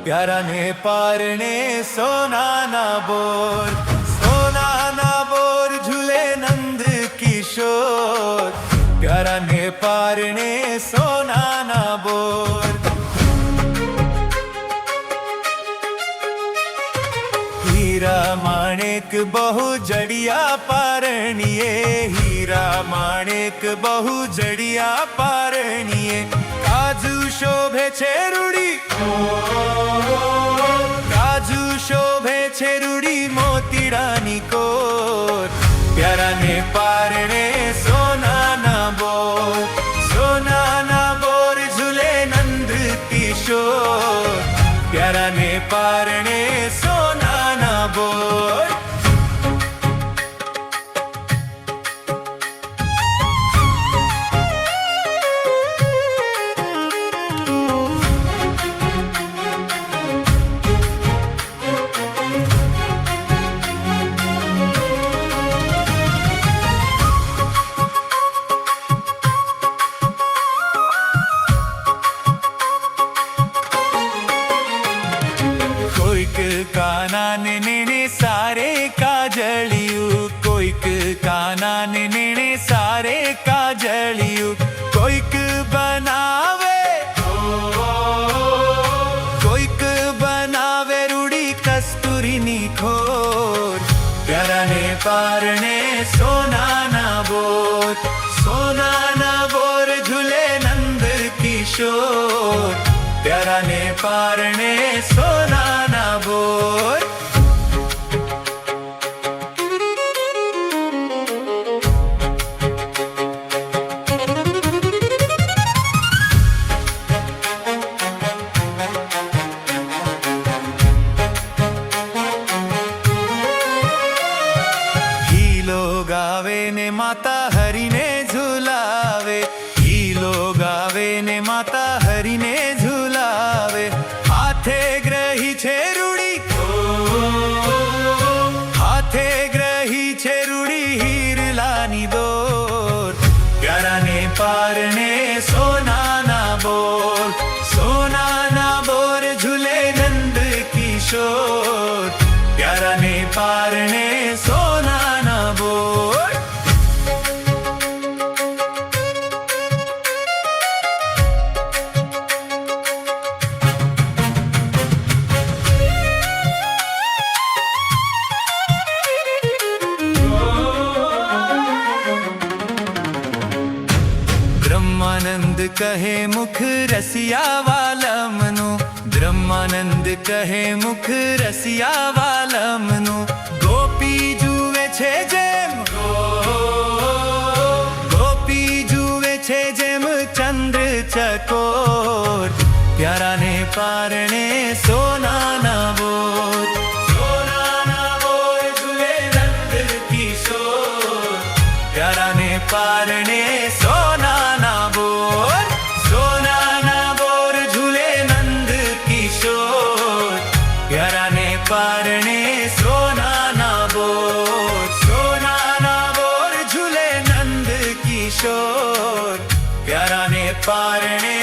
प्यारा ने पारणे सोनाना बोर झूले नंद किशोर। प्यारा ने पारणे सोनाना बोर। हीरा माणिक बहु जड़िया पारणिये। हीरा माणिक बहु जड़िया पारणिये। काजू शोभे छे रूड़ी। काजू शोभे छे रूड़ी मोतीडानी कोर। प्यारा ने पारणे सोनाना बोर। सोनाना बोर झूले नंद किशोर। प्यारा ने पारणे सोनाना बोर। काना ने सारे काजलियू। कोईक काना ने सारे काजलियू। कोईक बनावे। कोईक बनावे रूड़ी कस्तूरी नी खोर। प्यारा ने पारणे सोनाना बोर। सोनाना बोर झूले नंद किशोर। प्यारा ने पारणे सोनाना बोर। हीलो गावे ने माता हरि ने झूलावे। हीलो गावे ने माता हरि ने झूलावे। हाथे ग्रही छे रूड़ी। हाथे ग्रही छे रूड़ी हीरलानी दोर। प्यारा ने पारणे सोनाना बोर। सोनाना बोर झूले नंद किशोर। प्यारा ने पारणे सोनाना बोर। ब्रह्मानंद कहे मुख रसिया वालमनु। ब्रह्मानंद कहे मुख रसिया वालमनु। गोपी जुवे छे जेम। गोपी जुवे छे जेम चंद्र चकोर। प्यारा ने पारणे सोनाना बोर। सोनाना बोर झूले नंद किशोर। प्यारा ने पारणे सोनाना बोर। सोनाना बोर झूले नंद किशोर। प्यारा ने पारणे सोनाना बोर। सोनाना बोर झूले नंद किशोर। प्यारा ने पारणे